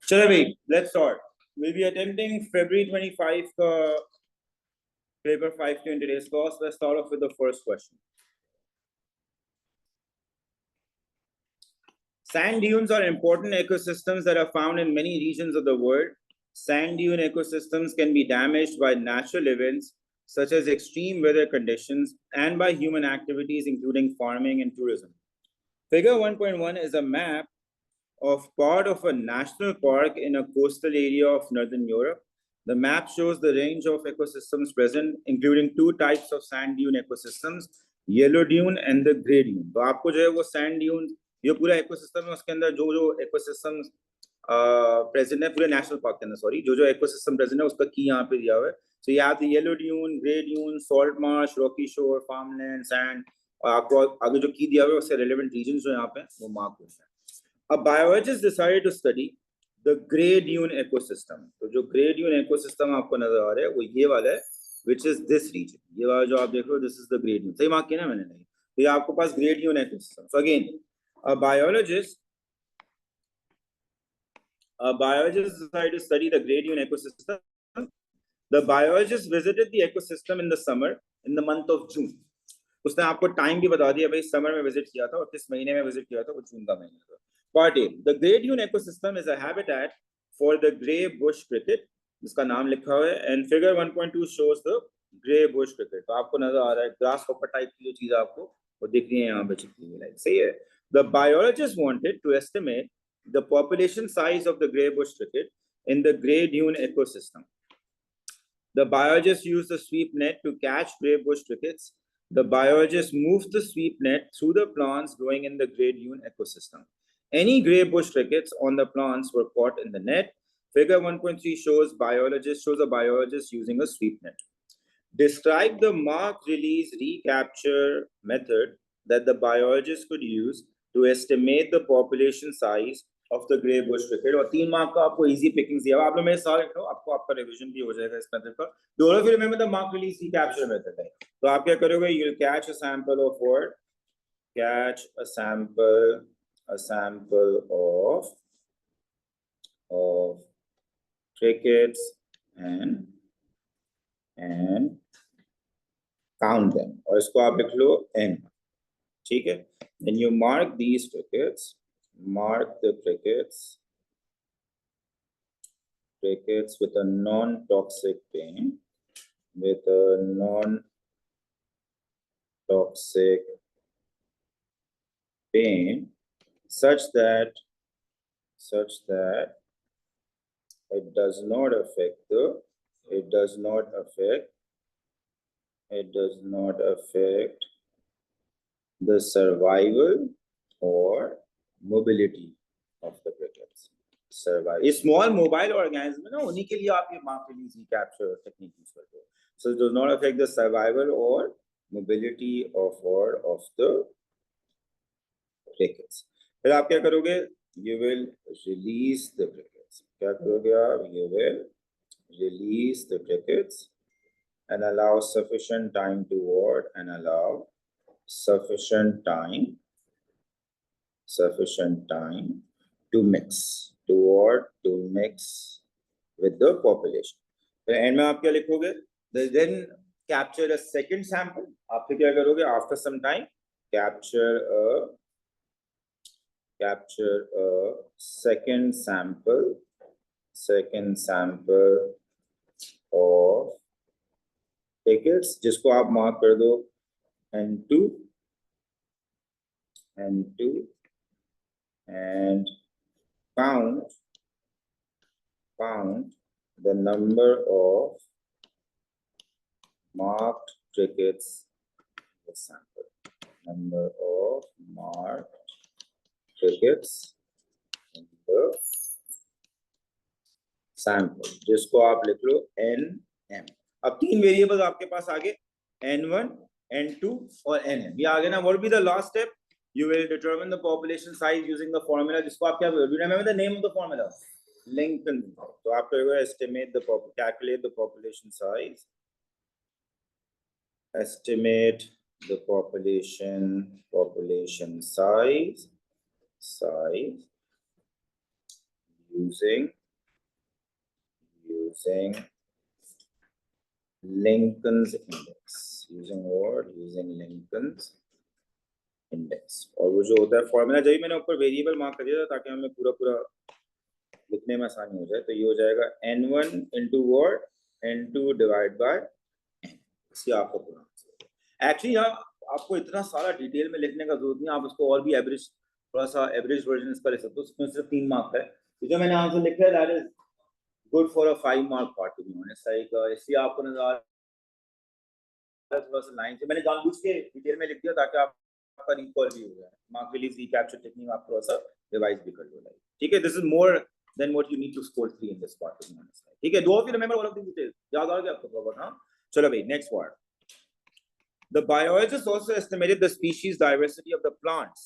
चलो भाई, let's start. We'll be attempting February 25 paper 5 in today's class. Let's start off with the first question. Sand dunes are important ecosystems that are found in many regions of the world. Sand dune ecosystems can be damaged by natural events such as extreme weather conditions and by human activities including farming and tourism. Figure 1.1 is a map of part of a national park in a coastal area of Northern Europe. The map shows the range of ecosystems present, including two types of sand dune ecosystems, yellow dune and the grey dune. तो आपको जो है वो sand dune, ये पूरा ecosystem है, उसके अंदर जो ecosystems present है पूरे national park के अंदर, sorry, जो ecosystem present है उसका key यहाँ पे दिया हुआ है. So you have the yellow dune, grey dune, salt marsh, rocky shore, farmland, sand. और आपको आगे जो key दिया हुआ है उससे relevant regions जो यहाँ पे वो mark होते हैं. A biologist decided to study the grey dune ecosystem. तो जो grey dune ecosystem आपको नजर आ रहा है वो ये वाला है, which is this region. ये वाला जो आप देख रहे हो, this is the grey dune. सही मार्क किया ना मैंने? नहीं, तो ये आपको पास grey dune ecosystem. So again, a biologist decided to study the grey dune ecosystem. The biologist visited the ecosystem in the summer, in the month of June. उसने आपको टाइम भी बता दिया भाई, समर में विजिट किया था और किस महीने में विजिट किया था, वो जून का महीना था. Part A, the grey dune ecosystem is a habitat for the grey bush cricket, जिसका नाम लिखा हुआ है, and figure 1.2 shows the grey bush cricket. तो आपको नजर आ रहा है ग्रास हॉपर टाइप की जो चीज आपको वो दिख रही है यहाँ पे चिपकी हुई, लाइक सही है. The biologist wanted to estimate the population size of the grey bush cricket in the grey dune ecosystem. The biologist used the sweep net to catch grey bush crickets. The biologist moved the sweep net through the plants growing in the grey dune ecosystem. Any grey bush crickets on the plants were caught in the net. Figure 1.3 shows a biologist using a sweep net. Describe the mark release recapture method that the biologist could use to estimate the population size of the grey bush cricket. और 3 mark का आपको easy pickings दिया हुआ. आप लोग मेरे साथ रखो, आपको आपका revision भी हो जाएगा इस मेथड का. दोनों फिर remember the mark release recapture method है. तो आप क्या करोगे? You'll catch a sample of what? Catch a sample of crickets and count them. और इसको आप लिख लो n. ठीक है? Then you mark these crickets. Mark the crickets with a non-toxic paint, such that it does not affect the survival or mobility of the crickets. ये small mobile organism है ना, उन्हीं के लिए आप ये mark release recapture technique use करते हो. So it does not affect the survival or mobility of the crickets. फिर आप क्या करोगे? You will release the crickets. क्या करोगे आप? You will release the crickets and allow sufficient time to what? And allow sufficient time to mix. To mix with the population. तो and में आप क्या लिखोगे? Then capture a second sample. आप फिर क्या करोगे? After some time, capture a second sample of crickets, जिसको आप मार्क कर दो N2 and count the number of marked crickets in the sample. Number of marked crickets in the sample, जिसको आप लिख लो NM. अब 3 वेरिएबल्स आपके पास आगे N1, N2 और NM. ये आगे ना, what will be the last step? You will determine the population size using the formula. जिसको आप क्या बोलोगे? Do you remember the name of the formula? Lincoln. तो आप करोगे calculate the population size. Estimate the population size using Lincoln's index, using Lincoln's index. और वो जो होता है फॉर्मूला जब मैंने ऊपर वेरिएबल मार्क कर दिया था ताकि हमें पूरा लिखने में आसानी हो जाए, तो ये हो जाएगा n1 into what n2 divide by इसी आपको पूरा एक्चुअली यहाँ आपको इतना सारा डिटेल में लिखने का जरूरत नहीं, आप उसको और भी एवरेज थोड़ा सा एवरेज वर्जन इसका लिख सकते हो, उसमें सिर्फ 3 मार्क है। तो जो मैंने आंसर लिखा है that is good for a 5 mark part to be honest. इसलिए आपको नजर थोड़ा सा लाइन से मैंने जानबूझ के डिटेल में लिख दिया ताकि आपका रिकॉल भी हो जाए, मार्क रिलीज रिकैप्चर टेक्निक आप थोड़ा सा रिवाइज भी कर लो। ठीक है, this is more than what you need to score 3 in this part to be honest. ठीक है, do you remember all of this details? याद आ गया आपको प्रॉपर? हां, चलो भाई next part. The biologists also estimated the species diversity of the plants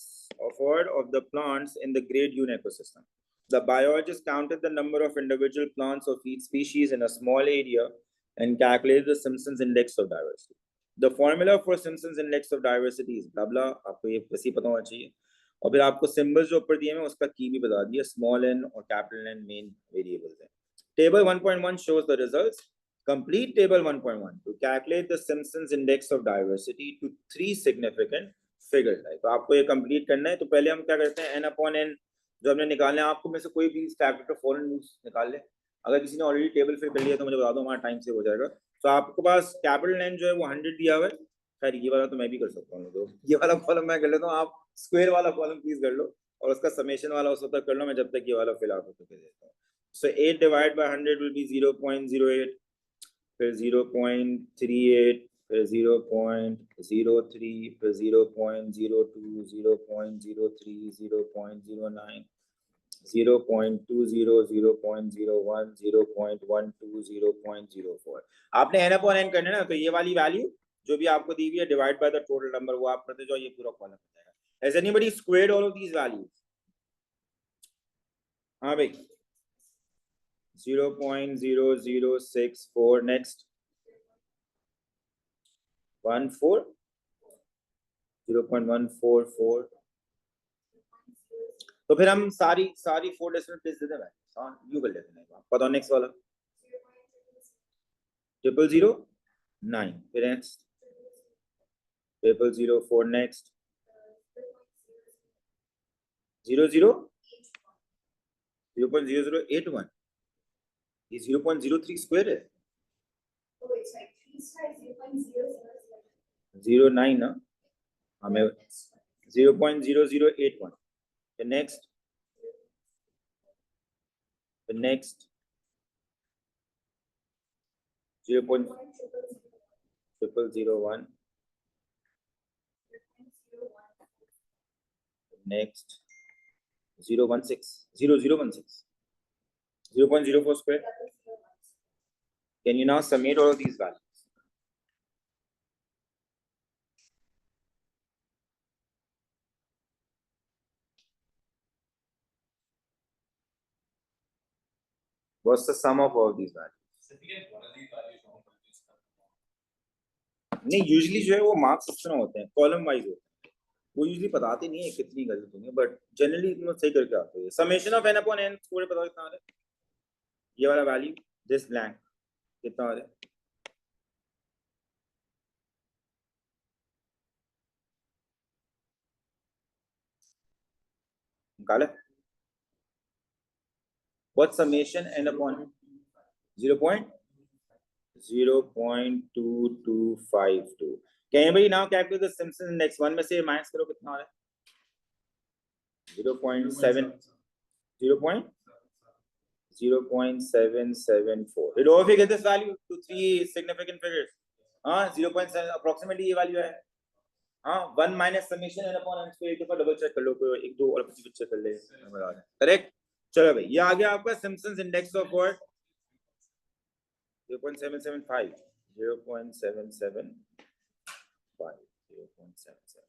in the Great Dune ecosystem. The biologists counted the number of individual plants of each species in a small area and calculated the Simpson's index of diversity. The formula for Simpson's index of diversity is blah blah, आपको ये वैसे पता होना चाहिए। और फिर आपको symbols जो ऊपर दिए हैं उसका की भी बता दिया, स्मॉल n और कैपिटल N मेन वेरिएबल्स हैं। Table 1.1 shows the results. Complete table 1.1 to calculate the Simpson's index of diversity to 3 significant figures। तो आपको ये कंप्लीट करना है, तो पहले हम क्या करते हैं n upon n जो हमने निकालना है, आपको में से कोई भी कैलकुलेटर फॉरन यूज निकाल ले। अगर किसी ने ऑलरेडी टेबल फिल कर लिया तो मुझे बता दो, हमारा टाइम सेव हो जाएगा। तो आपके पास कैपिटल N जो है वो 100 दिया हुआ है। खैर ये वाला तो मैं भी कर सकता हूँ, तो ये वाला कॉलम मैं कर लेता हूँ, आप स्क्वायर वाला कॉलम प्लीज कर लो और उसका समेशन वाला उस तक कर लो, मैं जब तक ये वाला फिल आउट होकर देता हूँ। सो 8 डिवाइड बाय 100 विल बी 0.08, फिर 0.38, फिर 0.03, फिर 0.02, 0.03, 0.09, 0.20, 0.01, 0.12, 0.04। आपने n upon n करना है ना, तो ये वाली वैल्यू जो भी आपको दी हुई है divide by the total number वो आप करते जाओ, ये पूरा कॉलम हो जाएगा। Has anybody squared all of these values? हाँ भाई, 0.0064, next 14, 0.144। तो फिर हम सारी 4 डेसिमल प्लेस दे दें, हाँ यू कर लेते हैं। बताओ नेक्स्ट वाला 0.009, फिर नेक्स्ट 0.004, नेक्स्ट 0.0081, ये 0.03 स्क्वायर है। 09 ना, हमें 0.0081, the next 0.001, next 0.016 square। Can you now summate all of these values? What's the sum of all these values? नहीं, यूजुअली जो है वो मार्क्स इतना होते हैं, कॉलम वाइज होते हैं, वो यूजुअली बताते नहीं है कितनी गलत होंगी, बट जनरली इतना सही करके आते हैं। Summation of n upon n थोड़े बताओ कितना आ रहा है? ये वाला वैल्यू दिस ब्लैंक कितना आ रहा है? निकाले? What summation n upon 0.02252? Can anybody now calculate the Simpson index? 1 में से माइनस करो कितना आ रहा है? 0.774। Did all of you get this value to 3 significant figures? हाँ, 0.7 approximately ये वैल्यू है। हाँ, 1 minus summation n upon n square, एक दफा डबल चेक कर लो, कोई एक दो और किसी चेक कर ले, करेक्ट। चलो भाई, ये आ गया आपका सिम्पसन्स इंडेक्स ऑफ व्हाट? 0.775, 0.775, 0.775।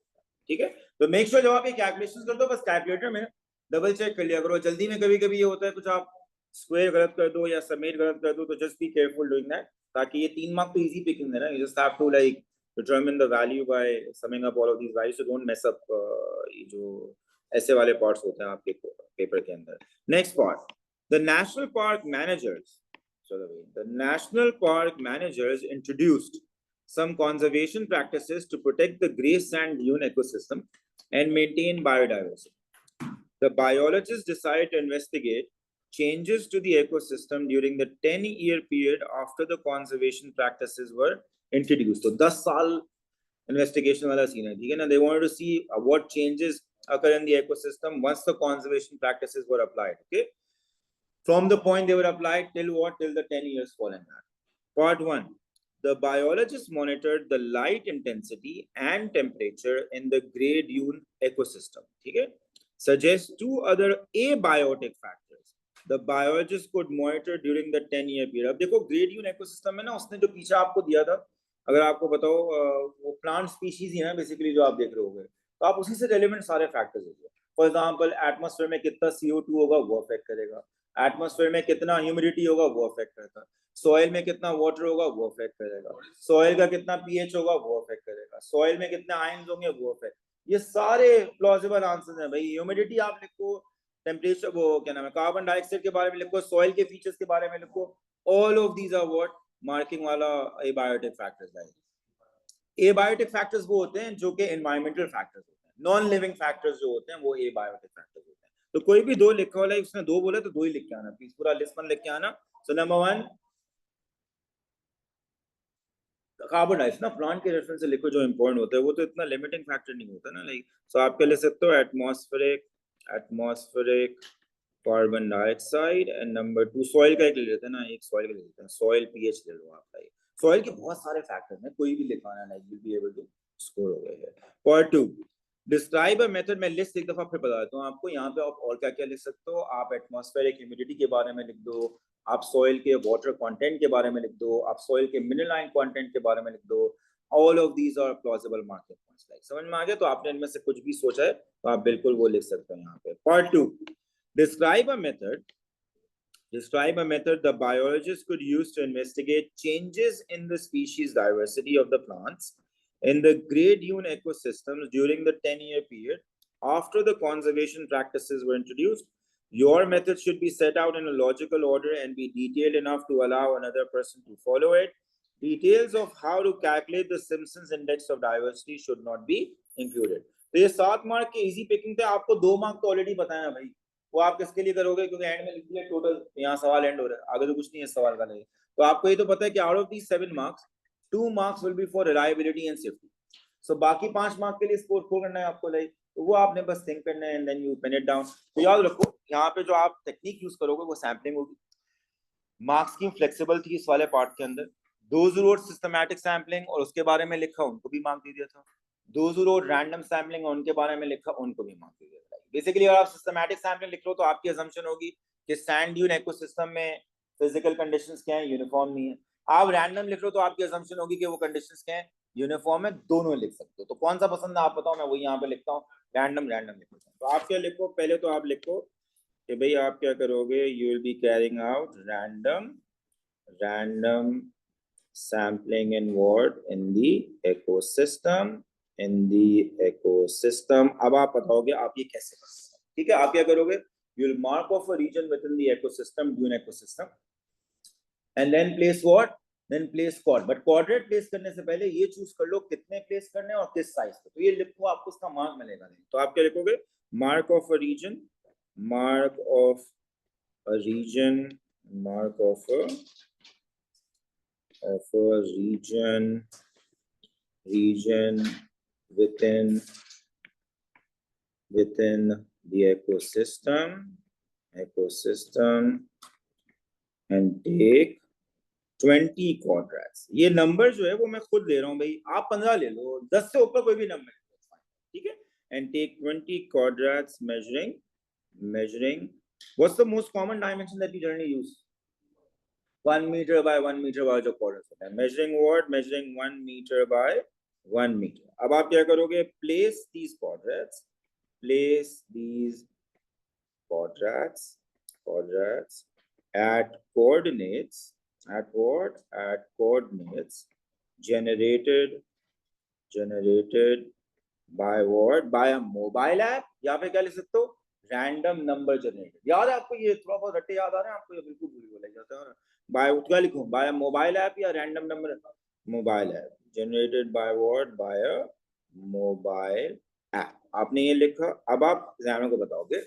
ठीक है, तो मेक श्योर जब आप ये कैलकुलेशंस करते हो बस कैलकुलेटर में डबल चेक कर लिया करो। जल्दी में कभी कभी ये होता है कुछ आप स्क्वायर गलत कर दो या समेट गलत कर दो, तो just be careful doing that, ताकि ये 3 मार्क तो इजी पिकिंग है ना। You just have to like determine the value by summing up all of these values, so don't mess up ये जो ऐसे वाले parts होते हैं आपके paper के अंदर. Next part, the national park managers. So the national park managers introduced some conservation practices to protect the grey sand dune ecosystem and maintain biodiversity. The biologists decided to investigate changes to the ecosystem during the 10-year period after the conservation practices were introduced. So 10 साल investigation वाला scene है, ठीक है ना? They wanted to see what changes occur in the ecosystem once the conservation practices were applied. Okay, from the point they were applied till what? Till the 10 years following that. Part 1. The biologists monitored the light intensity and temperature in the grey dune ecosystem. Okay? Suggests 2 other abiotic factors the biologists could monitor during the 10-year period. अब देखो grey dune ecosystem में ना उसने जो पीछे आपको दिया था, अगर आपको बताओ वो प्लांट स्पीशीज ही है बेसिकली जो आप देख रहे होगे, तो आप उसी से रेलेवेंट सारे फैक्टर्स होंगे. फॉर एग्जांपल एटमॉस्फेयर में कितना CO2 होगा वो अफेक्ट करेगा, एटमॉस्फेयर में कितना ह्यूमिडिटी होगा वो अफेक्ट करता है, सॉइल में कितना वाटर होगा वो अफेक्ट करेगा, सॉइल का कितना पीएच होगा वो अफेक्ट करेगा, सॉइल में कितने आयंस होंगे वो अफेक्ट. ये सारे प्लॉजिबल आंसर्स हैं भाई. ह्यूमिडिटी आप लिखो, टेम्परेचर, वो क्या नाम है, कार्बन डाइऑक्साइड के बारे में लिखो, सॉइल के फीचर्स के बारे में लिखो. All of these are what marking वाला एबायोटिक फैक्टर्स है. एबायोटिक फैक्टर्स वो होते हैं जो कि एनवायरमेंटल फैक्टर्स होते हैं. नॉन लिविंग फैक्टर्स जो होते हैं वो एबायोटिक फैक्टर्स होते हैं. तो कोई भी दो लिखा वाला, उसने दो बोला तो दो ही लिख के आना प्लीज, पूरा लिस्ट में लिख के आना. सो नंबर 1 कार्बन डाइऑक्साइड ना, प्लांट के रेफरेंस से लिखो जो इंपॉर्टेंट होता है, वो तो इतना लिमिटिंग फैक्टर नहीं होता ना. लाइक सो आपके लिख सकते हो atmospheric carbon dioxide, and number 2 soil का एक ले लेते हैं ना, एक सॉइल का ले लेते हैं, सॉइल पीएच ले लो आप. लाइक सॉइल के बहुत सारे फैक्टर्स हैं, कोई भी लिखवाना, like will be able to score हो गया है. Part 2 describe a method. मैं लिस्ट एक दफा फिर बता देता हूँ आपको. यहाँ पे आप और क्या क्या लिख सकते हो. आप एटमॉस्फेरिक ह्यूमिडिटी के बारे में लिख दो, आप सॉइल के वाटर कंटेंट के बारे में लिख दो, आप सॉइल के मिनरल कंटेंट के बारे में लिख दो. All of these are plausible marking points. Like समझ में आ गया? तो आपने इनमें से कुछ भी सोचा है तो आप बिल्कुल वो लिख सकते हो यहाँ पे. Part 2 describe a method the biologists could use to investigate changes in the species diversity of the plants in the grey dune ecosystems during the 10-year period after the conservation practices were introduced. Your method should be set out in a logical order and be detailed enough to allow another person to follow it. Details of how to calculate the Simpsons index of diversity should not be included. तो ये 7 mark के easy picking थे. आपको 2 mark तो already बताया भाई. वो आप किसके लिए करोगे? क्योंकि एंड में लिख दिया टोटल, यहाँ सवाल एंड हो रहा है, आगे तो कुछ नहीं है सवाल का. नहीं तो आपको ये तो पता है कि out of the 7 marks 2 marks will be for reliability and safety. So बाकी 5 मार्क्स के लिए स्कोर को करना है आपको. लाइक तो वो आपने बस थिंक करना है and then you pen it down. तो याद रखो यहाँ पे जो आप टेक्निक यूज करोगे वो सैम्पलिंग होगी. मार्क्स की फ्लेक्सिबल थी इस वाले पार्ट के अंदर. Those who road systematic sampling और उसके बारे में लिखा उनको भी मार्क दे दिया था. Those who road random sampling और उनके बारे में लिखा उनको भी मार्क दे दिया था. बेसिकली अगर आप सिस्टमैटिक सैम्पलिंग लिख लो तो आपकी असम्पशन होगी कि सैंड ड्यून इकोसिस्टम में फिजिकल कंडीशंस क्या हैं, यूनिफॉर्म नहीं है. आप रैंडम लिख लो तो आपकी असम्पशन होगी कि वो कंडीशंस क्या हैं, यूनिफॉर्म है. दोनों लिख सकते हो. तो कौन सा पसंद है आप बताओ, मैं वही यहाँ पे लिखता हूँ. रैंडम लिखो. तो आप क्या लिखो, पहले तो आप लिखो कि भाई आप क्या करोगे, you will be carrying out random sampling involved in the ecosystem. अब आप बताओगे आप ये कैसे करोगे. ठीक है, आप क्या करोगे, you will mark off a region within the ecosystem, dune ecosystem, and then place what, then place chord. but coordinate place करने से पहले ये चूज कर लो कितने प्लेस करने और किस साइज पे. तो ये लिखो, आपको उसका मार्क मिलेगा नहीं. तो आप क्या लिखोगे, mark of a region, mark of a region within the ecosystem and take 20 quadrats. ये नंबर जो है वो मैं खुद ले रहा हूँ भाई, आप 15 ले लो, 10 से ऊपर कोई भी नंबर, ठीक है. and take 20 quadrats measuring what's the most common dimension that you generally use? 1 meter by 1 meter वाला जो quadrats होता है. measuring what? measuring 1 meter by 1 meter. अब आप क्या करोगे, place these quadrats at coordinates generated generated by what? By a mobile app, या फिर क्या लिख सकते हो? Random number generated. याद है आपको? ये थोड़ा बहुत रट्टे याद आ रहे हैं आपको? ये बिल्कुल भूल बोला जाता है। By क्या लिखूं? By a mobile app या random number? Mobile app generated by what? By a mobile app. आपने ये लिखा, अब आप एग्जामिनर को बताओगे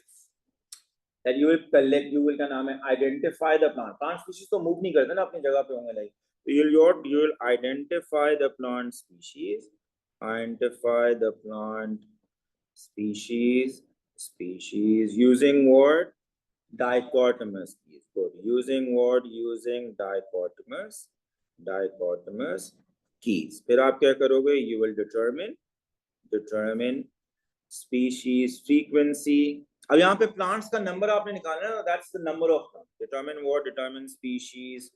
that you will collect, you will क्या नाम है, identify the plant. Plant species तो move नहीं करते ना, अपनी जगह पे होंगे like. You will identify the plant species, identify the plant species using what? Dichotomous keys. Good. Using what? Using dichotomous keys. फिर आप क्या करोगे? You will determine species frequency. अब यहाँ पे प्लांट्स का नंबर आपने निकालना है, that's the number of plants. Determine what? Determine species.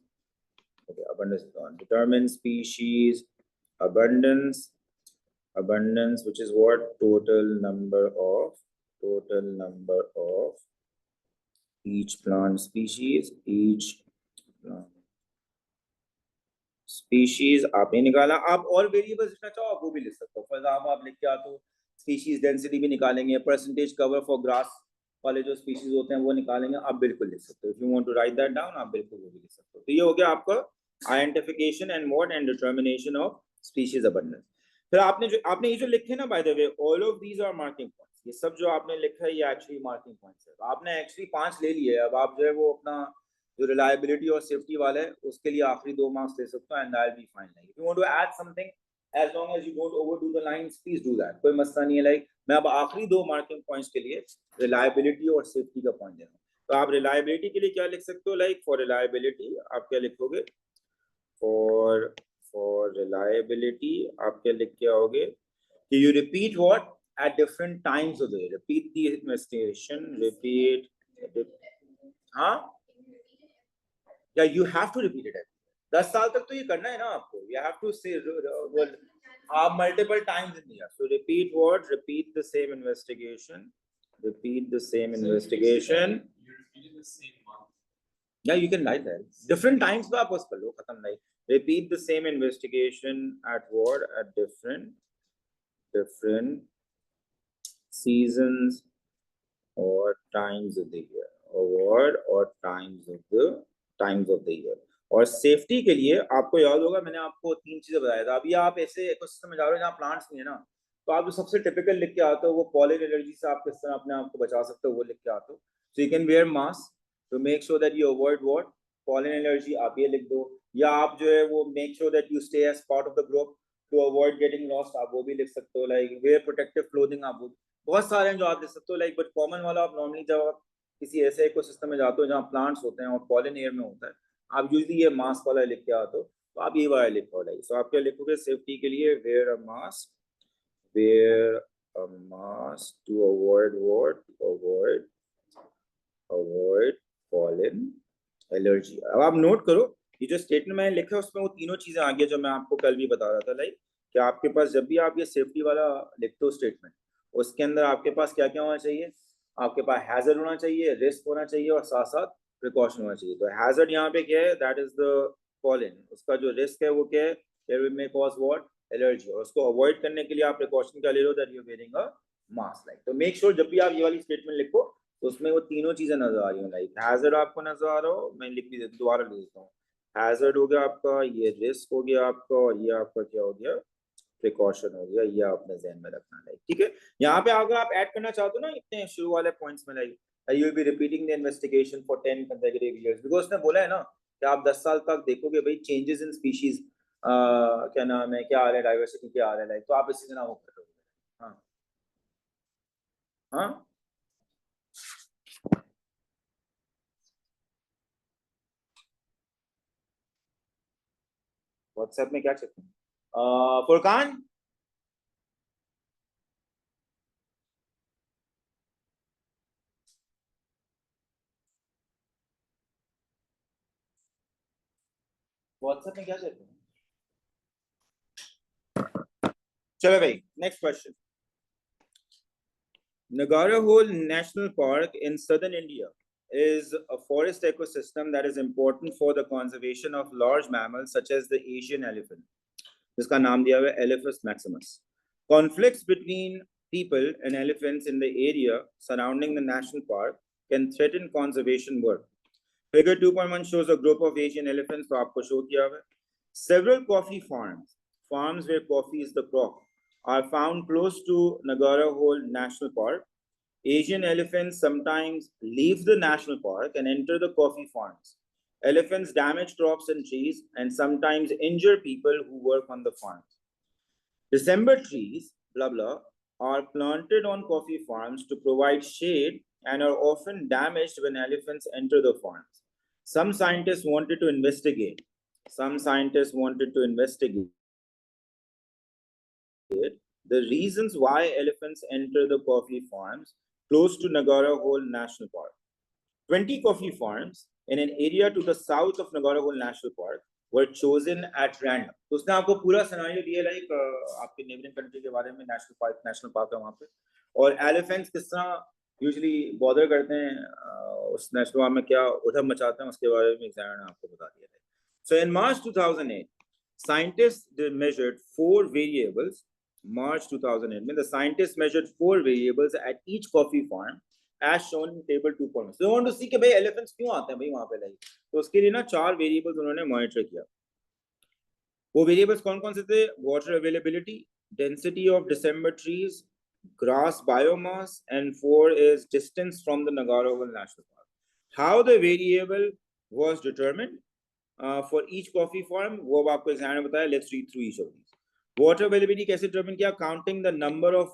Okay, abundance. Determine species abundance, which is what? Total number of each plant species. Each plant species आपने निकाला. आप और वेरिएबल्स लिखना चाहो आप वो भी लिख सकते हो. फॉर एग्जांपल आप लिख के आते हो स्पीशीज डेंसिटी भी निकालेंगे, परसेंटेज कवर फॉर ग्रास वाले जो स्पीशीज होते हैं वो निकालेंगे. आप बिल्कुल लिख सकते हो. If you want to write that down आप बिल्कुल वो भी लिख सकते हो. तो ये हो गया आपका identification and what and determination of species abundance. फिर आपने ये जो लिखे ना, by the way all of these are marking points. ये सब जो आपने लिखा है ये एक्चुअली मार्किंग पॉइंट्स है. आपने एक्चुअली 5 ले लिए. अब आप जो है वो अपना जो रिलायबिलिटी और सेफ्टी वाला है उसके लिए आखिरी 2 मार्क्स ले सकते हो and that will be fine. Like if you want to add something as long as you don't overdo the lines, please do that. कोई मसला नहीं है. लाइक मैं अब आखिरी 2 मार्किंग पॉइंट्स के लिए रिलायबिलिटी और सेफ्टी का पॉइंट दे रहा हूँ. तो आप रिलायबिलिटी के लिए क्या लिख सकते हो? लाइक फॉर रिलायबिलिटी आप क्या लिखोगे? फॉर रिलायबिलिटी आप क्या लिख के आओगे कि you repeat what at different times of the day. Repeat the investigation. हाँ, या you have to repeat it. 10 साल तक तो ये करना है ना आपको. You have to say आप multiple times in the year. So repeat what? Repeat the same investigation. Repeat the same investigation. You repeat the same month. Yeah, you can write that. Different times पे आप बस कर लो, खत्म नहीं. Repeat the same investigation at what? At different seasons or times of the year. Or times of the year. और safety के लिए आपको याद होगा मैंने आपको 3 चीजें बताया था. अभी आप ऐसे इकोसिस्टम में जा रहे हो जहाँ प्लांट्स नहीं है ना, तो आप जो सबसे टिपिकल लिख के आते हो वो पॉलन एलर्जी से आप किस तरह अपने आप को बचा सकते हो वो लिख के आते हो. So you can wear mask to make sure that you avoid what? Pollen allergy. आप ये लिख दो. या आप जो है वो make sure that you stay as part of the group to avoid getting lost. आप वो भी लिख सकते हो. Like wear protective clothing. आप वो बहुत सारे हैं जो आप लिख सकते हो. लाइक बट कॉमन वाला आप नॉर्मली जब आप किसी ऐसे इकोसिस्टम में जाते हो जहाँ प्लांट्स होते हैं और पॉलन एयर में होता है, आप यूजली ये मास्क वाला लिख के आते हो. तो आप ये वाला लिखो. लाइक सो आप क्या लिखोगे सेफ्टी के लिए? Wear a mask to avoid what? Avoid pollen allergy. अब आप नोट करो ये जो स्टेटमेंट मैंने लिखा है उसमें वो तीनों चीजें आ गई जो मैं आपको कल भी बता रहा था. लाइक कि आपके पास जब भी आप ये सेफ्टी वाला लिखते हो स्टेटमेंट, उसके अंदर आपके पास क्या क्या होना चाहिए? आपके पास हैजर्ड होना चाहिए, रिस्क होना चाहिए और साथ साथ प्रिकॉशन होना चाहिए. तो हैजर्ड यहाँ पे क्या है? That is the pollen. उसका जो रिस्क है वो क्या है? It may cause what? Allergy. और उसको अवॉइड करने के लिए आप प्रिकॉशन क्या ले लो? That you wearing a mask. Like तो मेक श्योर जब भी आप ये वाली स्टेटमेंट लिखो तो उसमें वो तीनों चीजें नजर आ रही हो. लाइक हैजर्ड आपको नजर आ रहा हो, मैं लिख भी दोबारा लिख देता हूँ. हैजर्ड हो गया आपका, ये रिस्क हो गया आपका, और ये आपका क्या हो गया? प्रिकॉशन हो गया. ये आपने ध्यान में रखना है. ठीक है. यहाँ पे अगर आप ऐड करना चाहते हो ना इतने शुरू वाले पॉइंट्स में, like you will be repeating the investigation for 10 consecutive years because उसने बोला है ना कि आप 10 साल तक देखोगे भाई changes in species क्या नाम है, क्या आ रहा है, डाइवर्सिटी क्या आ रहा है. लाइक तो आप इसी तरह वो कर रहे हो. हाँ हाँ व्हाट्सएप में क्या चेक फुरकान व्हाट्सएप में क्या चेक. चलो भाई next question. Nagara Hole National Park in southern India is a forest ecosystem that is important for the conservation of large mammals such as the Asian elephant, जिसका नाम दिया हुआ है Elephas maximus. Conflicts between people and elephants in the area surrounding the national park can threaten conservation work. Figure 2.1 shows a group of Asian elephants. तो आपको show किया हुआ है. Several coffee farms where coffee is the crop, are found close to Nagara Hole National Park. Asian elephants sometimes leave the national park and enter the coffee farms. Elephants damage crops and trees and sometimes injure people who work on the farms. December trees, blah blah, are planted on coffee farms to provide shade and are often damaged when elephants enter the farms. Some scientists wanted to investigate the reasons why elephants enter the coffee farms close to Nagara Hole National Park. 20 coffee farms in an area to the south of Nagara Hole National Park were chosen at random. तो उसने आपको पूरा scenario दिया like आपके neighbouring country के बारे में, national park है वहाँ पे, और एलिफेंट्स किस तरह यूजुअली बॉदर करते हैं उस नेशनल पार्क में, क्या उधर मचाते हैं, उसके बारे में एग्जामिनर ने आपको बता दिया है. So in March 2008, scientists measured 4 variables. March 2008 the scientists measured 4 variables at each coffee farm as shown in table 2.1. So they want to see कि भाई elephants क्यों आते हैं भाई वहाँ पे लाइक, तो उसके लिए ना 4 variables उन्होंने मॉनिटर किया. वो variables कौन-कौन से थे? Water availability, density of December trees, grass biomass, and 4 is distance from the Nagara Hole National Park. How the variable was determined for each coffee farm, वो अब आपको एग्जाम में बताया. Let's read through each of these. Water availability कैसे determine किया? Counting the number of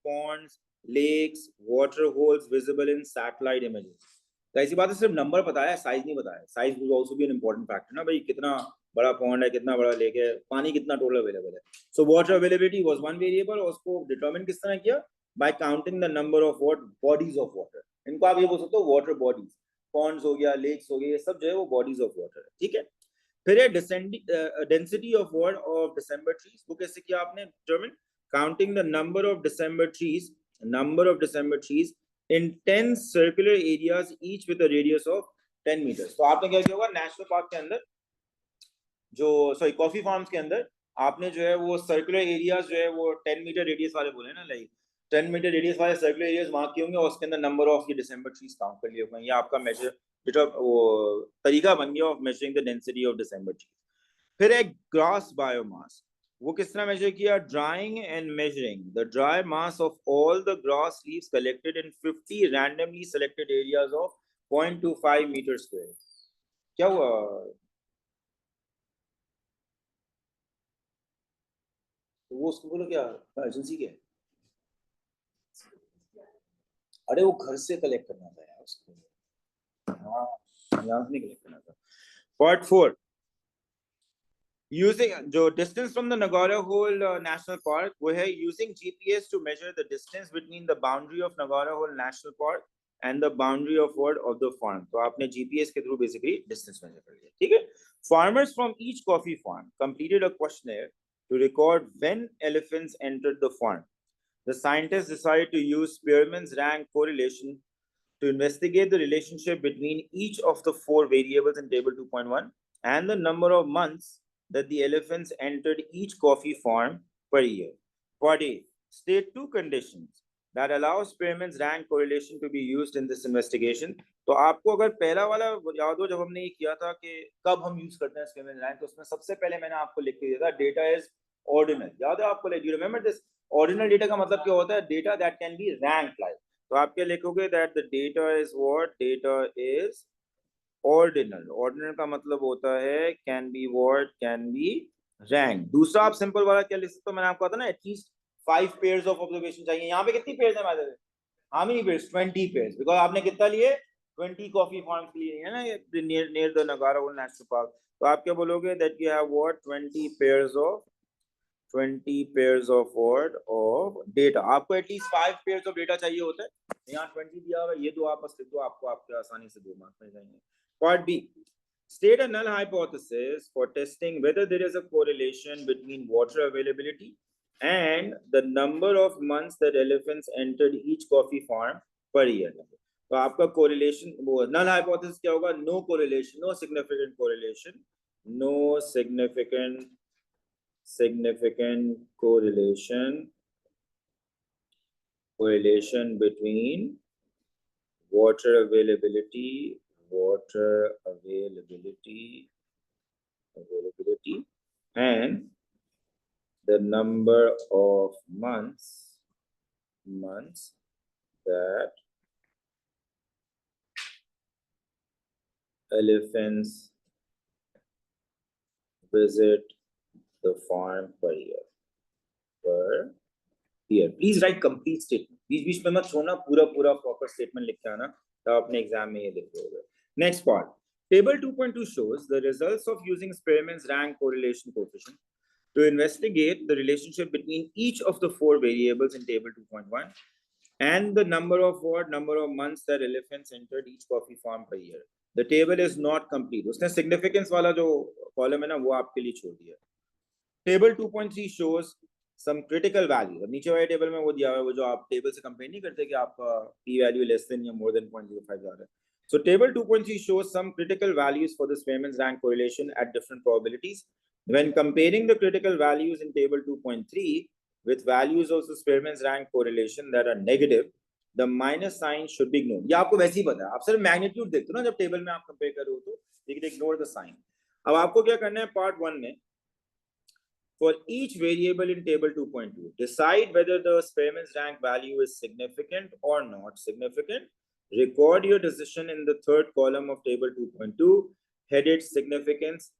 ponds, lakes, water holes visible in satellite images. ऐसी बात है, सिर्फ नंबर बताया है, साइज नहीं बताया. Size will also be an important factor ना भाई, कितना बड़ा पॉन्ड है, कितना बड़ा लेक है, पानी कितना टोटल अवेलेबल है. So water availability was one variable, और उसको determine किस तरह किया? By counting the number of bodies of water. इनको आप ये बोल सकते हो water bodies. Ponds हो गया, lakes हो गए, ये सब जो है वो bodies of water है. ठीक है. फिर है density of what of December trees. वो कैसे किया आपने determine? Counting the number of December trees in 10 circular areas each with a radius of 10 meters. तो आपने क्या किया होगा नेशनल पार्क के अंदर, जो कॉफी फार्म्स के अंदर आपने जो है वो सर्कुलर एरियाज जो है वो 10 मीटर रेडियस वाले बोले ना, लाइक 10 मीटर रेडियस वाले सर्कुलर एरियाज मार्क किए होंगे और उसके अंदर नंबर ऑफ ये डिसम्बर ट्रीज काउंट कर लिए होंगे. ये आपका मेजर वो तरीका बन गया of measuring the density of December trees. फिर एक ग्रास बायोमास, वो किस तरह मेजर किया? Drying and measuring the dry mass of all the grass leaves collected in 50 randomly selected areas of 0.25 metre square. क्या हुआ? तो वो उसको बोलो क्या एजेंसी के, अरे वो घर से कलेक्ट करना था यार उसको, हाँ यहाँ से नहीं कलेक्ट करना था. पार्ट 4, using जो distance from the Nagara Hole National Park, वो है using GPS to measure the distance between the boundary of Nagara Hole National Park and the boundary of the farm. तो आपने GPS के through basically distance measure कर लिया. ठीक है. Farmers from each coffee farm completed a questionnaire to record when elephants entered the farm. The scientists decided to use Spearman's rank correlation to investigate the relationship between each of the 4 variables in table 2.1 and the number of months that the elephants entered each coffee farm per year. Part A, state 2 conditions that allow Spearman's rank correlation to be used in this investigation. तो आपको अगर पहला वाला याद हो जब हमने ये किया था कि कब हम यूज करते हैं Spearman's rank, तो उसमें सबसे पहले मैंने आपको लिख के दिया था data is ordinal. याद है आपको? Do you remember this? Ordinal data का मतलब क्या होता है? Data that can be ranked like. तो आप क्या लिखोगे? That the data is what? Data is ordinal. Ordinal का मतलब होता है can be what? Can be ranked. दूसरा आप सिंपल वाला क्या लिख सकते हो? मैंने आपको कहा था ना at least 5 pairs of observation चाहिए. यहाँ पे कितनी pairs है हमारे? How many pairs? 20 pairs. Because आपने कितना लिए? 20 coffee farms के लिए है ना, near the Nagara Hole National Park. तो आप क्या बोलोगे? That you have what? 20 pairs of what? Of data. आपको at least 5 pairs of data चाहिए होता है. यहाँ 20 दिया हुआ है, ये दो आपस लिख दो, आपको आपके आसानी से 2 मार्क्स मिल जाएंगे. Part B, state a null hypothesis for testing whether there is a correlation between water availability and the number of months that elephants entered each coffee farm per year. तो आपका correlation, वो null hypothesis क्या होगा? No correlation, no significant correlation, no significant significant correlation between water availability and the number of months that elephants visit the farm per year. Please write complete statement. बीच में मत छोड़ना, पूरा proper statement लिख के आना, तब अपने एग्जाम में ये लिख दोगे. Next part. Table 2.2 shows the results of using Spearman's rank correlation coefficient to investigate the relationship between each of the four variables in table 2.1 and the number of months that elephants entered each coffee farm per year. The table is not complete. उसने significance वाला जो column है ना वो आपके लिए छोड़ दिया. Table 2.3 shows some critical value. अब नीचे वाले टेबल में वो दिया हुआ है, वो जो आप टेबल से कंपेयर नहीं करते कि आपका p value less than या more than 0.05 जा रहा है. So table 2.3 shows some critical values for the Spearman's rank correlation at different probabilities. When comparing the critical values in table 2.3 with values of the Spearman's rank correlation that are negative, the minus sign should be ignored. ये आपको वैसे ही पता है, आप सिर्फ magnitude देखते हो ना जब टेबल में आप कंपेयर करो तो you can ignore the sign. अब आपको क्या करना है पार्ट 1 में, for each variable in table 2.2, decide whether the Spearman's rank value is significant or not significant. Record your decision in the third column of table 2.2, headed significance.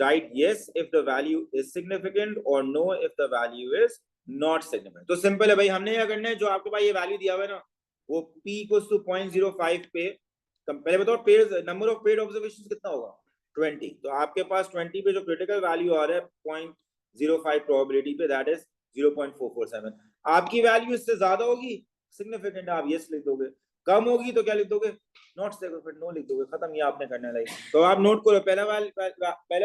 Write yes if the value is significant or no if the value is not significant. तो simple है भाई, हमने क्या करना है, जो आपके पास ये वैल्यू दिया हुआ है ना, वो p equals to 0.05 पे, पहले बताओ pairs, number of paired observations कितना होगा 20. तो आपके पास 20 पे जो क्रिटिकल वैल्यू आ रहा है 0.05 प्रोबेबिलिटी पे, दैट इज 0.447. आपकी वैल्यू इससे ज्यादा होगी सिग्निफिकेंट, आप यस लिख दोगे, कम होगी तो क्या लिख दोगे, नॉट सिग्निफिकेंट, नो लिख दोगे, खत्म. ये आपने करना है. तो आप नोट करो, पहले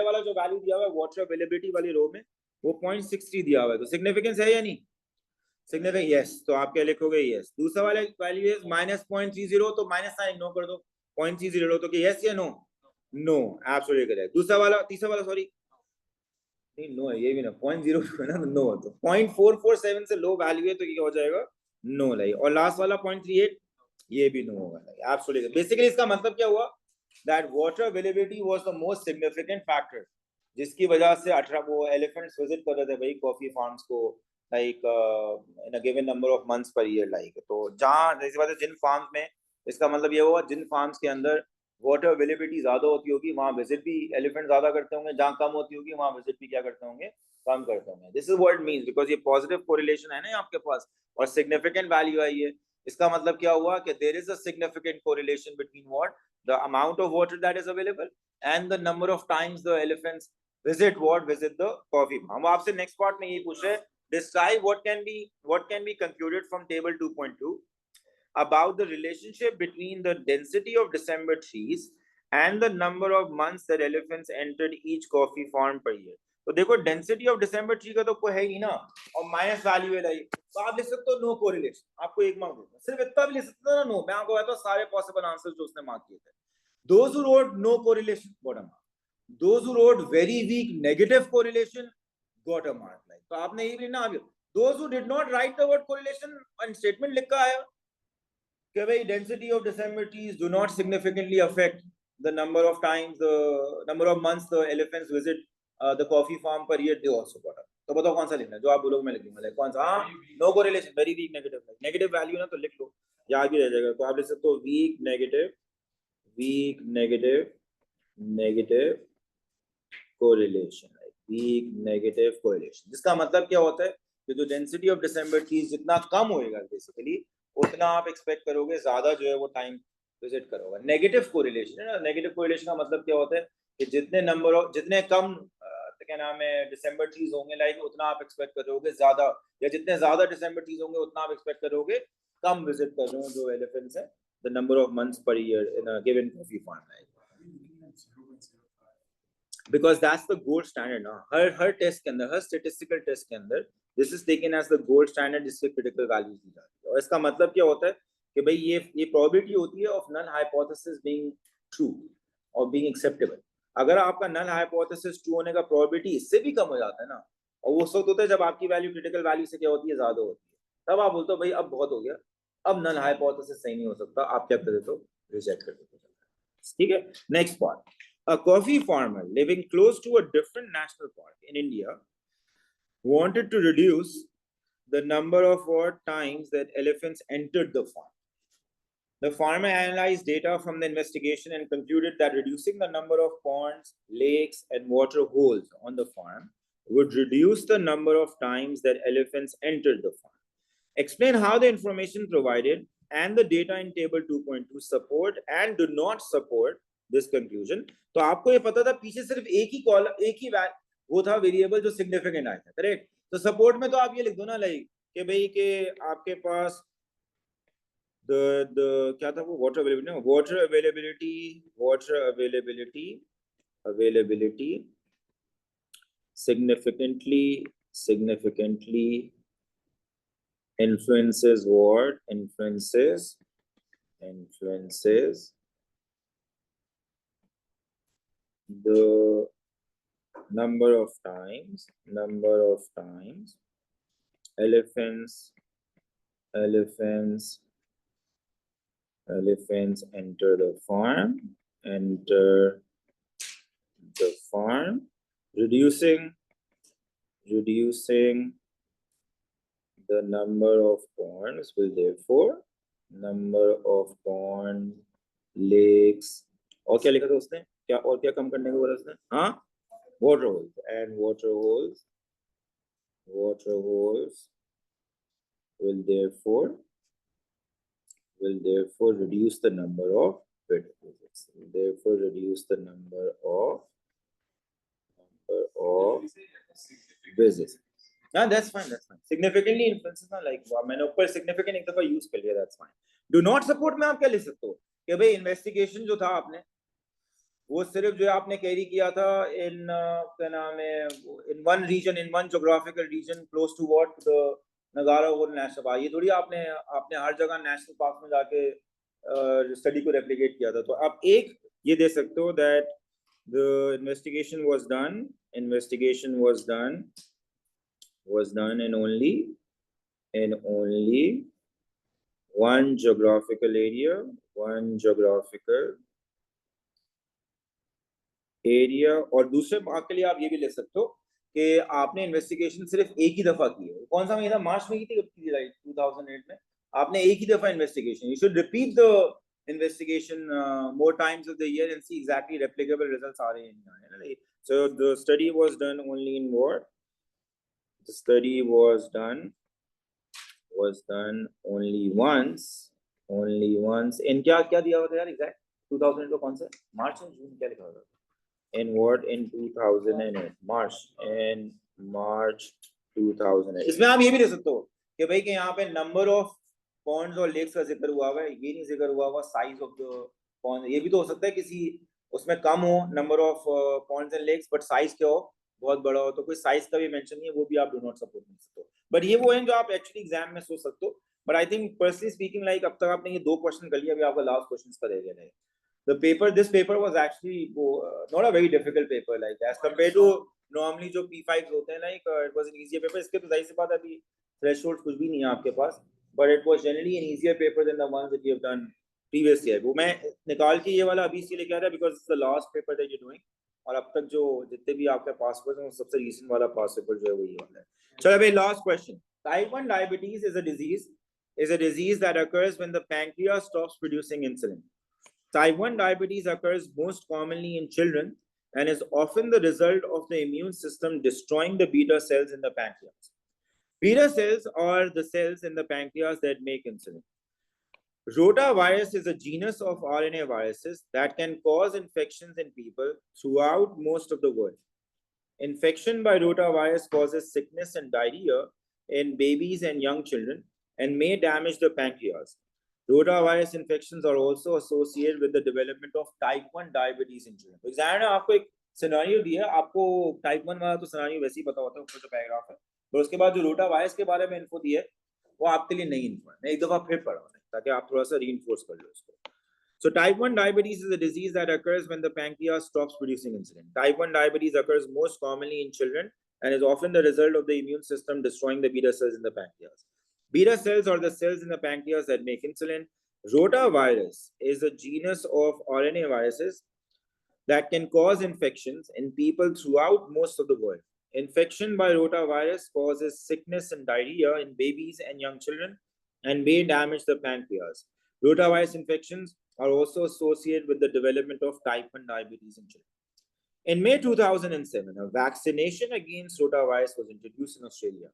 वाला जो वैल्यू दिया हुआ है वाटर अवेलेबिलिटी वाली रो में वो 0.63 दिया हुआ है, तो सिग्निफिकेंस है या नहीं, सिग्निफिकेंट यस, तो आप क्या लिखोगे यस. दूसरा वाला वैल्यू है -0.30, तो माइनस साइन इग्नोर कर दो, 0.30, तो यस या नो, नो, एब्सोल्युटली करेक्ट. तीसरा वाला सॉरी नहीं, नो है, ये भी ना 0.02 है ना, नो. तो 0.447 से लो वैल्यू है तो ये हो जाएगा नो लाई. और लास्ट वाला 0.38 ये भी नो होगा लाई, एब्सोल्युटली. बेसिकली इसका मतलब क्या हुआ, that water availability was the most significant factor जिसकी वजह से 18 वो एलिफेंट्स विजिट कर रहे थे भाई कॉफी फार्म्स को, like in a given number of months per year. Like तो जहां जैसी बात है जिन फार्म्स में, इसका मतलब ये हुआ जिन फार्म्स के अंदर वाटर अवेलेबिलिटी ज्यादा होती होगी वहां विजिट भी एलिफेंट ज्यादा करते होंगे, जहां कम होती होगी वहां विजिट भी क्या करते होंगे, कम करते होंगे. This is what it means, because ये पॉजिटिव कोरिलेशन है ना आपके पास और सिग्निफिकेंट वैल्यू आई है. इसका मतलब क्या हुआ कि there is a significant correlation between what, the amount of water that is available and the number of times the elephants visit the coffee. हम आपसे नेक्स्ट पार्ट में ये पूछ रहे हैं, describe what can be concluded from table 2.2 about the relationship between the density of December trees and the number of months that elephants entered each coffee farm per year. तो देखो density of December tree का तो कोई है ही ना, और minus value है like, तो आप लिख सकते हो नो कोरिलेशन. आपको एक मार्क देता, सिर्फ इतना भी लिख सकते हो ना नो. मैं आपको कहता हूं सारे पॉसिबल आंसर्स जो उसने मार्क किए थे. Those who wrote no correlation got a mark, those who wrote very weak negative correlation got a mark. Like तो आपने ये भी ना, those who did not write the word correlation and statement लिखा है कि भाई density of December trees do not significantly affect the number of times, the number of months the elephants visit the coffee farm per year, they also got up. तो बताओ कौन सा लिखना है, जो आप बोलोगे मैं लिख दूंगा. कौन सा, हाँ no correlation, very weak negative. Negative value ना तो लिख लो, याद भी रह जाएगा. तो आप लिख सकते हो weak negative correlation, weak negative correlation. जिसका मतलब क्या होता है कि जो डेंसिटी ऑफ डिसम्बर ट्रीज जितना कम होएगा बेसिकली उतना आप एक्सपेक्ट करोगे ज्यादा जो है वो टाइम विजिट करोगे. नेगेटिव कोरिलेशन है ना, नेगेटिव कोरिलेशन का मतलब क्या होता है कि जितने कम क्या नाम है डिसम्बर ट्रीज होंगे लाइक, उतना आप एक्सपेक्ट करोगे ज्यादा, या जितने ज्यादा डिसम्बर ट्रीज होंगे उतना आप एक्सपेक्ट करोगे कम विजिट कर रहे हो जो एलिफेंट्स है, the number of months per year in a given coffee farm. Because that's the gold standard now. हर टेस्ट के अंदर, हर स्टैटिस्टिकल टेस्ट के अंदर this is taken as the gold standard जिससे critical values दी जाती है. और इसका मतलब क्या होता है कि भाई ये probability होती है of null hypothesis being true or being acceptable. अगर आपका नल हाइपोथेसिस ट्रू होने का प्रोबेबिलिटी इससे भी कम हो जाता है ना, और वो उस वक्त होता है जब आपकी वैल्यू क्रिटिकल वैल्यू से क्या होती है, ज्यादा होती है, तब आप बोलते हो भाई अब बहुत हो गया, अब नल हाइपोथेसिस सही नहीं हो सकता, आप क्या कर देते हो, रिजेक्ट कर देते हो। ठीक है, next part. A coffee farmer living close to a different national park in India wanted to reduce the number of times that elephants entered the farm. The farmer analyzed data from the investigation and concluded that reducing the number of ponds, lakes, and water holes on the farm would reduce the number of times that elephants entered the farm. Explain how the information provided and the data in table 2.2 support and do not support this conclusion. तो आपको ये पता था पीछे सिर्फ एक ही column, एक ही वो था वेरिएबल जो सिग्निफिकेंट आया था, करेक्ट? तो सपोर्ट में तो आप ये लिख दो ना, लाइक कि भाई के आपके पास the क्या था वो, water availability significantly influences what? Influences the number of times elephants enter the farm, reducing the number of ponds will therefore number of pond, lakes, और क्या लिखा था उसने, क्या और क्या कम करने को बोला उसने, हाँ, water holes, and water holes will therefore reduce the number of visits. Therefore, reduce the number of visits. No, that's fine. Significantly influences ना, like मैंने ऊपर significant एक दफा use कर लिया, that's fine. Do not support में आप क्या लिख सकते हो कि भाई investigation जो था आपने वो सिर्फ जो आपने कैरी किया था in क्या नाम है, in one region, in one geographical region close to what the नगारा और नेशनल पार्क, ये थोड़ी आपने हर जगह नेशनल पार्क में जाके स्टडी को रेप्लिकेट किया था। तो आप एक ये दे सकते हो that the investigation was done in only one geographical area, और दूसरे मार्क के लिए आप ये भी ले सकते हो कि आपने इन्वेस्टिगेशन सिर्फ एक ही दफा की है। कौन सा महीना, मार्च में की थी, कब की थी, राइट, 2008 में आपने एक ही दफा investigation, you should repeat the investigation more times of the year and see exactly replicable results are in. So the study was done only in what? The study was done only once. In क्या दिया हुआ था यार exact 2008 को, कौन सा मार्च और जून क्या लिखा हुआ था? In what? In 2008 March 2008. इसमें आप ये भी दे सकते हो कि भाई कि यहाँ पे नंबर ऑफ पॉन्ड्स और लेक्स का जिक्र हुआ है, ये नहीं जिक्र हुआ साइज ऑफ द पॉन्ड। ये भी तो हो सकता है किसी उसमें कम हो number of ponds and lakes but size क्या हो, बहुत बड़ा हो, तो कोई साइज का भी मेंशन नहीं है, वो भी आप डू नॉट सपोर्ट नहीं सकते हो। बट ये वो है जो आप एक्चुअली एग्जाम में सोच सकते हो। But I think personally speaking, like अब तक आपने ये 2 क्वेश्चन कर लिया, अभी आपका लास्ट क्वेश्चन का रह गया है। This paper was actually not a very difficult paper, like as compared to normally जो P5s होते हैं, like it was an easier paper। इसके तो जाहिर सी बात है अभी threshold कुछ भी नहीं है आपके पास, but it was generally an easier paper than the ones that you have done previous year। वो मैं निकाल के ये वाला अभी इसलिए लेके आ रहा because it's the last paper that you're doing, और अब तक जो जितने भी आपके पास पेपर हैं सबसे recent वाला past paper जो है वो ये वाला है। चलो भाई, last question। Type 1 diabetes is a disease that occurs when the pancreas stops producing insulin। Type 1 diabetes occurs most commonly in children and is often the result of the immune system destroying the beta cells in the pancreas. Beta cells are the cells in the pancreas that make insulin. Rotavirus is a genus of RNA viruses that can cause infections in people throughout most of the world. Infection by rotavirus causes sickness and diarrhea in babies and young children and may damage the pancreas. Rotavirus infections are also associated with the development of type 1 diabetes in children। तो exam में आपको एक scenario दिया है, आपको type 1 वाला तो scenario वैसे ही पता होता है, ऊपर जो पैराग्राफ है, और उसके बाद जो रोटावायरस के बारे में इन्फो दी है वो आपके लिए नई इन्फो है। मैं एक दफा फिर पढ़ा ताकि आप थोड़ा सा रीइंफोर्स कर लो इसको। So type 1 diabetes is a disease that occurs when the pancreas stops producing insulin. Type 1 diabetes occurs most commonly in children and is often the result of the immune system destroying the beta cells in the pancreas. Beta cells are the cells in the pancreas that make insulin. Rotavirus is a genus of RNA viruses that can cause infections in people throughout most of the world. Infection by rotavirus causes sickness and diarrhea in babies and young children and may damage the pancreas. Rotavirus infections are also associated with the development of type 1 diabetes in children. In May 2007, a vaccination against rotavirus was introduced in Australia.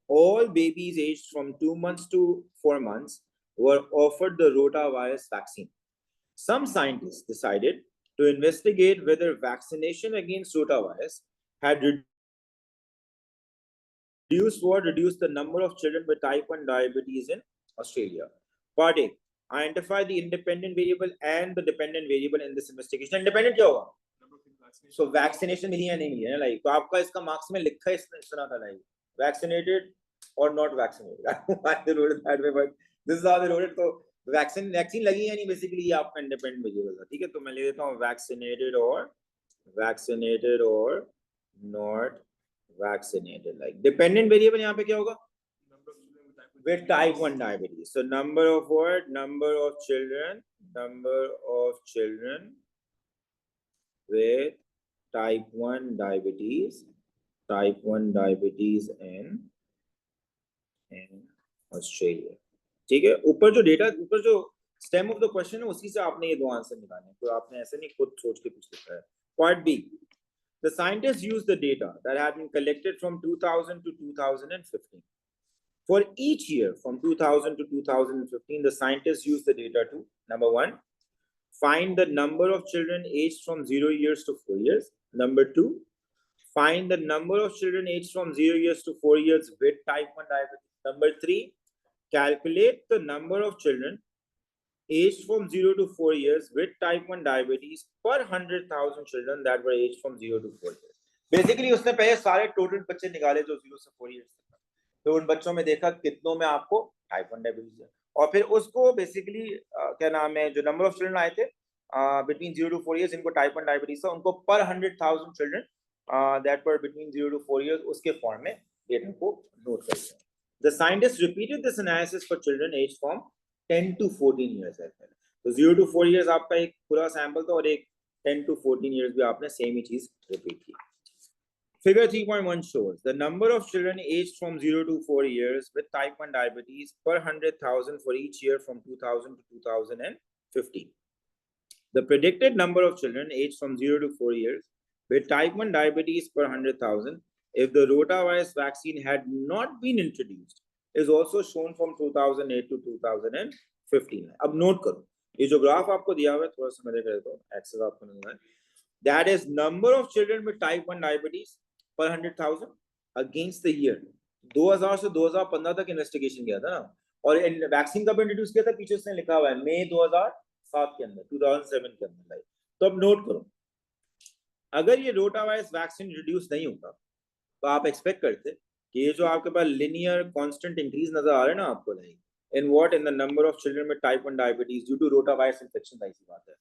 All babies aged from 2 months to 4 months were offered the rotavirus vaccine. Some scientists decided to investigate whether vaccination against rotavirus had reduced the number of children with type 1 diabetes in Australia. Part A. Identify the independent variable and the dependent variable in this investigation. Independent क्या होगा? So vaccination मिली या नहीं मिली है like तो आपका इसका marks में लिखा है सुना था like vaccinated or not vaccinated. I don't know why they wrote it that way, but this is how they wrote it. तो वैक्सीन लगी है नहीं बेसिकली ये आपका इंडिपेंडेंट वेरिएबल था. ठीक है, तो मैं ले देता हूँ vaccinated or not vaccinated. like dependent variable यहाँ पे क्या होगा? With type 1 diabetes. So number of children with type 1 diabetes in Australia. ठीक है, ऊपर जो स्टेम ऑफ द क्वेश्चन है उसी से आपने ये दो आंसर निकालने, तो आपने ऐसे नहीं खुद सोच के कुछ लिखा है. Part B. The scientists used the data that had been collected from 2000 to 2015. For each year from 2000 to 2015, the scientists used the data to, number 1, find the number of children aged from 0 years to 4 years. Number 2, find the number of children aged from 0 years to 4 years with type 1 diabetes. Number 3, calculate the number of children aged from 0 to 4 years with type 1 diabetes per 100,000 children that were aged from 0 to 4 years. Basically, उसने पहले सारे total बच्चे निकाले जो 0 से 4 years तक, तो उन बच्चों में देखा कितनों में आपको टाइप 1 डायबिटीज है, और फिर उसको बेसिकली क्या नाम है, जो नंबर ऑफ चिल्ड्रन आए थे बिटवीन 0 to 4 years इनको टाइप 1 डायबिटीज था, उनको पर 100,000 children that were between 0 to 4 years उसके फॉर्म में डेटा को नोट कर लिया. The scientists repeated this analysis for children aged from 10 to 14 years. तो 0 to 4 years आपका एक पूरा सैंपल था और एक 10 to 14 years भी आपने सेम ही चीज रिपीट की. Figure 3.1 shows the number of children aged from 0 to 4 years with type 1 diabetes per 100,000 for each year from 2000 to 2015. The predicted number of children aged from 0 to 4 years with type 1 diabetes per 100,000 if the rotavirus vaccine had not been introduced is also shown from 2008 to 2015. अब note करो, ये जो graph आपको दिया हुआ है थोड़ा सा मैं देख लेता हूँ, एक्सेस आपको मिल रहा है. That is number of children with type 1 diabetes per 100,000 against the year. 2000 से 2015 तक इन्वेस्टिगेशन किया था ना, और वैक्सीन कब इंट्रोड्यूस किया था पीछे उसने लिखा हुआ है मई 2007 के अंदर, 2007 के अंदर. लाइक तो अब नोट करो, अगर ये रोटावायरस वैक्सीन इंट्रोड्यूस नहीं होता तो आप एक्सपेक्ट करते कि ये जो आपके पास लिनियर कांस्टेंट इंक्रीज नजर आ रहा है ना आपको, like in the number of children में type 1 diabetes due to rotavirus infection, ऐसी बात है,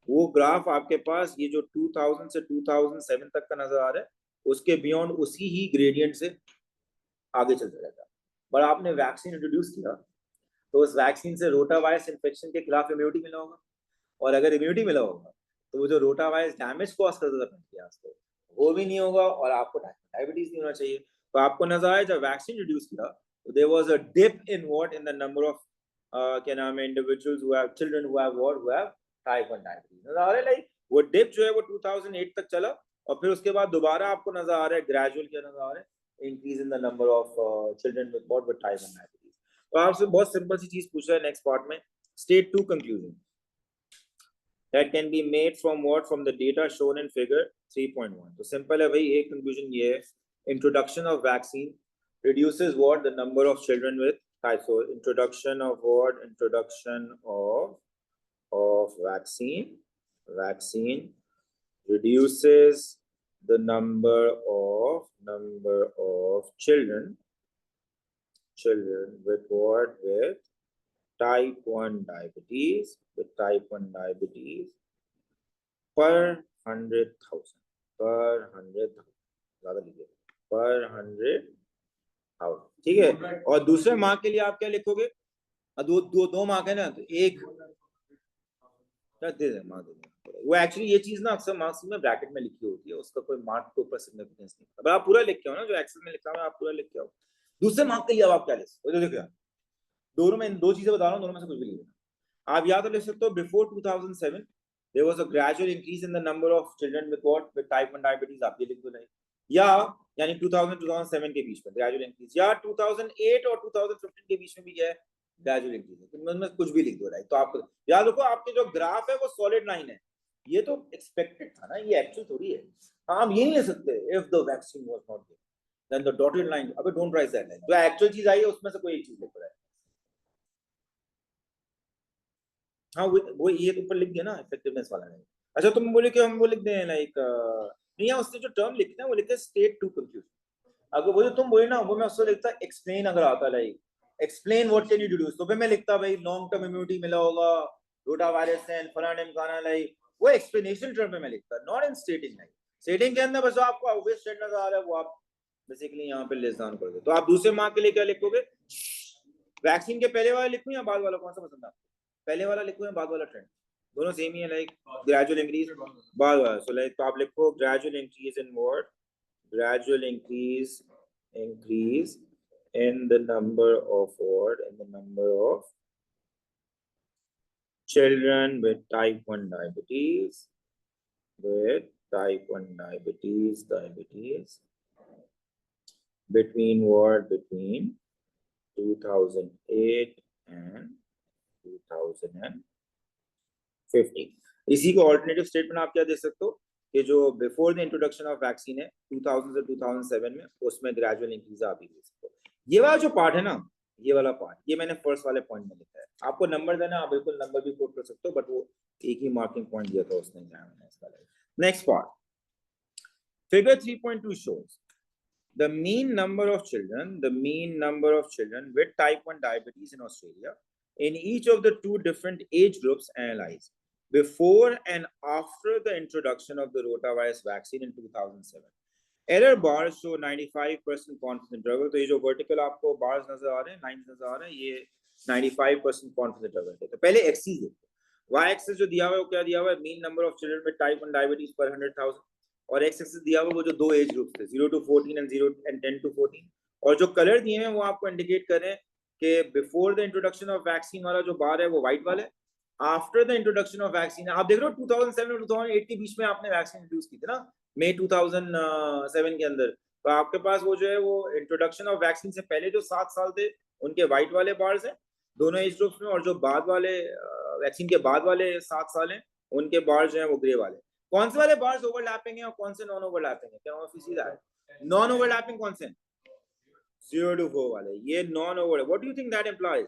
वो ग्राफ आपके पास ये जो 2000 से 2007 तक का नजर आ रहा है उसके बियॉन्ड उसी ही ग्रेडियंट से आगे चलता रहता है. पर आपने वैक्सीन इंट्रोड्यूस किया तो उस वैक्सीन से रोटावायरस इन्फेक्शन के खिलाफ इम्यूनिटी मिला होगा, और अगर इम्यूनिटी मिला होगा तो वो जो रोटावायरस डैमेज कॉज करता था पैंक्रियास को वो भी नहीं होगा और आपको डायबिटीज नहीं होना चाहिए. तो आपको नजर आया जब वैक्सीन इंट्रोड्यूस किया तो there was a dip in what in the number of क्या नाम है individuals who have children who have type 1 diabetes. नजर आ रहा है लाइक वो डिप जो है वो 2008 तक चला और फिर उसके बाद दोबारा आपको नजर आ रहा है ग्रेजुअल क्या नजर आ रहा है increase in the number of children with type 1 diabetes. तो आपसे बहुत सिंपल सी चीज पूछ रहा है नेक्स्ट पार्ट में, state 2 conclusion that can be made from what, from the data shown in figure 3.1. तो सिंपल है भाई, एक कंक्लूजन ये है, introduction of vaccine reduces what, the number of children with type. So introduction of what, introduction of vaccine reduces the number of children with what, with type 1 diabetes per 100,000 ज्यादा लीजिए per 100,000, ठीक है। और दूसरे mark के लिए आप क्या लिखोगे? दो मार्क है ना, तो एक दे दे मार्क दे दे। वो एक्चुअली ये चीज ना अक्सर मार्क्स में ब्रैकेट में लिखी होती है, उसका कोई मार्क के ऊपर सिग्निफिकेंस नहीं होता। आप पूरा लिख के आओ ना, जो एक्सेल में लिखा है आप पूरा लिख के आओ। दूसरे मार्क के लिए आप क्या लिख सकते हो? देखो दोनों में दो चीजें बता रहा हूँ, दोनों में से कुछ भी लिख देना। आप याद लिख सकते हो before 2007 there was a gradual increase in the number of children with type 1 diabetes, आप ये लिख दो नहीं, या यानी 2000 2007 के बीच में ग्रेजुअल इंक्रीज, या 2008 और 2015 के बीच में भी है ग्रेजुअल इंक्रीज, तो उनमें कुछ भी लिख दो राइट। तो आप याद रखो आपके जो ग्राफ है वो सॉलिड लाइन है, ये तो एक्सपेक्टेड था ना, ये एक्चुअल थोड़ी है। आप ये नहीं ले सकते if the vaccine was not given then the dotted line, अबे डोंट राइट दैट लाइन, जो एक्चुअल चीज आई है उसमें से कोई एक चीज लिख रहा है। हाँ वो ये ऊपर लिख दिया ना इफेक्टिवनेस वाला है। अच्छा तुम बोले कि हम वो लिख दें लाइक नहीं, यहाँ उसने जो टर्म लिखना है वो लिखते हैं स्टेट टू कंफ्यूजन। अगर वो जो तुम बोले ना वो मैं उससे लिखता एक्सप्लेन, अगर आता like explain what can you deduce, तो फिर मैं लिखता भाई लॉन्ग टर्म इम्यूनिटी मिला होगा रोटा वायरस से फलाना ढिमकाना, लाइक वो एक्सप्लेनेशन टर्म में लिखता, नॉट इन स्टेटिंग। लाइक स्टेटिंग के अंदर बस आपको ऑब्वियस स्टेट नजर आ रहा है वो आप बेसिकली यहाँ पे लेस डाउन कर दो। तो आप दूसरे मार्क के लिए क्या लिखोगे? वैक्सीन के पहले वाला लिखूं या बाद वाला, कौन सा पसंद है? पहले वाला लिखो या बाद वाला? ट्रेंड दोनों सेम ही है, लाइक ग्रेजुअल इंक्रीज बाद वाला। सो लाइक तो आप लिखो gradual increase in what? Gradual increase in the number of children with type 1 diabetes between 2008 and 2050। इसी को ऑल्टरनेटिव स्टेटमेंट आप क्या दे सकते हो कि जो before the introduction of vaccine है 2000 से 2007 में, उसमें ग्रेजुअल इंक्रीज आप भी दे सकते हो। ये वाला जो पार्ट है ना, ये वाला पार्ट, ये मैंने फर्स्ट वाले पॉइंट में लिखा है। आपको नंबर देना, आप बिल्कुल नंबर भी कोट कर सकते हो, बट वो एक ही मार्किंग पॉइंट दिया था उसने एग्जाम में इसका। Next part, figure 3.2 shows the mean number of children with type 1 diabetes in Australia in each of the two different age groups analyzed before and after the introduction of the rotavirus vaccine in 2007। Error bars show 95% confidence interval। तो ये जो vertical आपको bars नजर आ रहे हैं, lines नजर आ रहे हैं, ये 95% confidence interval है। तो पहले एक्सिस देखो, y एक्सिस जो दिया हुआ है वो क्या दिया हुआ है? Mean number of children with type 1 diabetes पर 100,000। और एक्स एक्सिस दिया हुआ वो जो दो एज ग्रुप्स थे 0 to 14 and 10 to 14। और जो कलर दिए हैं वो आपको इंडिकेट कर रहे हैं कि before the introduction of vaccine वाला जो बार है वो व्हाइट वाला है, after the introduction of vaccine आप देख रहे हो 2007 और 2008 के बीच में आपने वैक्सीन इंट्रोड्यूस की थी ना, मई 2007 के अंदर। तो आपके पास वो जो है वो इंट्रोडक्शन ऑफ वैक्सीन से पहले जो 7 साल थे उनके व्हाइट वाले बार्स हैं दोनों एज ग्रुप्स में, और जो बाद वाले वैक्सीन के बाद वाले 7 साल हैं उनके बार्स जो हैं वो ग्रे वाले। कौन से वाले बार्स ओवरलैपिंग है और कौन से नॉन ओवरलैपिंग है? क्या ऑफिस है? नॉन ओवरलैपिंग कौन से हैं? 0 to 4 वाले, ये non over. What do you think that implies?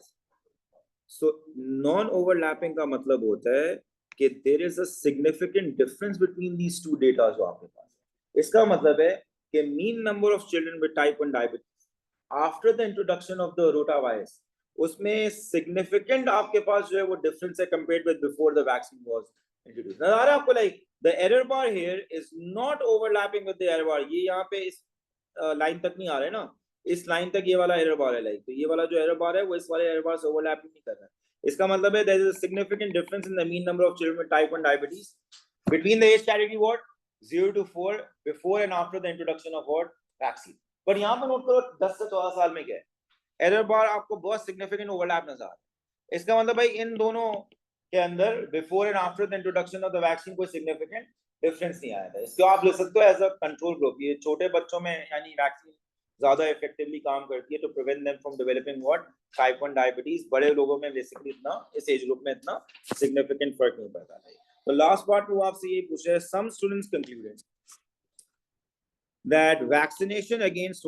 So non overlapping का मतलब होता है कि there is a significant difference between these two data जो आपके पास है। इसका मतलब है कि mean number of children with type 1 diabetes after the introduction of the rotavirus, उसमें सिग्निफिकेंट आपके पास जो है वो डिफरेंस है compared with before the vaccine was introduced. नजर आ रहा है आपको? Like the error bar here is not overlapping with the error bar. ये यहाँ पे इस लाइन तक नहीं आ रहा है ना, इस लाइन तक ये वाला एरर बार है। लाइक तो ये वाला जो एरर बार है वो इस वाले एरर बार से ओवरलैपिंग नहीं कर रहा है। इसका मतलब है there is a significant difference in the mean number of children with type 1 diabetes between the age category what 0 to 4 before and after the introduction of what vaccine. पर यहाँ पे नोट करो 10 से 14 साल में क्या है, एरर बार आपको बहुत सिग्निफिकेंट ओवरलैप नजर आ रहा है। इसका मतलब भाई इन दोनों के अंदर before and after the introduction of the vaccine कोई सिग्निफिकेंट डिफरेंस नहीं आया था। इसको आप ले सकते हो एज अ कंट्रोल ग्रुप। ये छोटे बच्चों में यानी वैक्सीन ज्यादा इफेक्टिवली काम करती है to prevent them from developing what type 1 diabetes. बड़े लोगों में बेसिकली इतना इस एज ग्रुप में इतना सिग्निफिकेंट फर्क नहीं पड़ता है। तो लास्ट पार्ट वो आपसे ये पूछ रहे हैं, some students concluded that vaccination against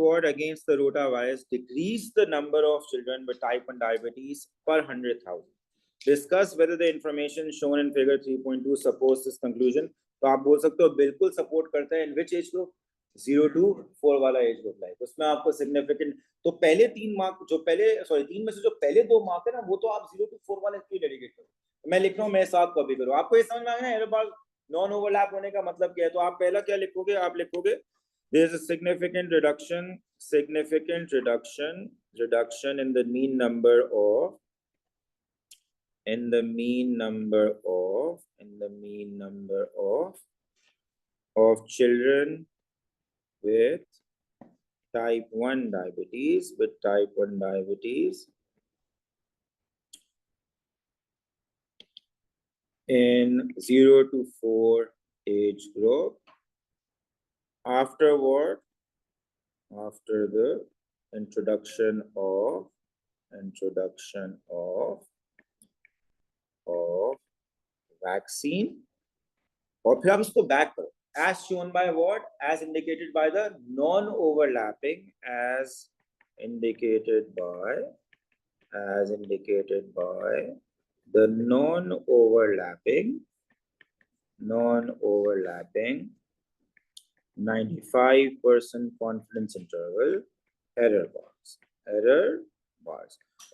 the rotavirus decreased the number of children with type 1 diabetes per 100,000. Discuss whether the information shown in figure 3.2 supports this conclusion। तो आप बोल सकते हो बिल्कुल सपोर्ट करता है। in which age group? 0 to 4 वाला age group like, उसमें आपको सिग्निफिकेंट, तो पहले 3 मार्क जो पहले, सॉरी 3 में से जो पहले 2 मार्क है ना, वो तो आप 0 to 4 वाले के डेडिकेट करो। मैं लिख रहा हूँ, मैं साथ कॉपी करूँ, आपको ये समझ में आ गया ना एरर बार नॉन ओवरलैप होने का मतलब क्या है। तो आप पहला क्या लिखोगे, आप लिखोगे there is a significant reduction in the mean number of children with type 1 diabetes in 0 to 4 age group after the introduction of vaccine, और फिर आप इसको बैक करो, as shown by what, as indicated by the non-overlapping, as indicated by the non-overlapping 95% confidence interval error bars।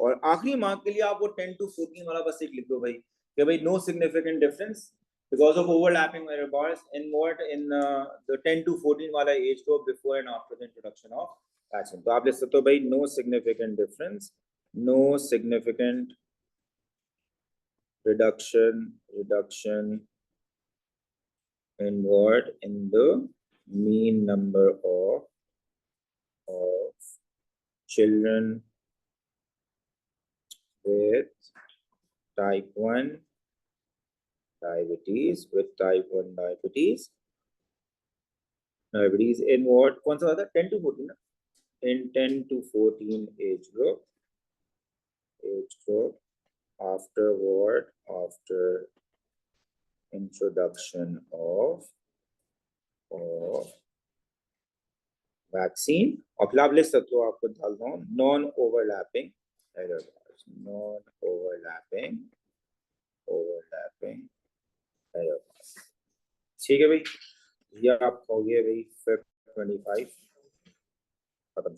और आखिरी mark के लिए आप वो 10 to 14 वाला बस एक लिख दो भाई, कि भाई no significant difference because of overlapping error bars in the 10 to 14 वाला age group before and after the introduction of vaccine। तो आप लिख सकते हो भाई no significant difference, no significant reduction in the mean number of children with type 1 diabetes in what, कौन सा था, 10 to 14 ना, in 10 to 14 age group after introduction of vaccine। और फिर आप लिख सकते हो, आपको डालता हूँ non overlapping error bars, error bars. ठीक है भाई, ये आप हो गए भाई 25 खत्म।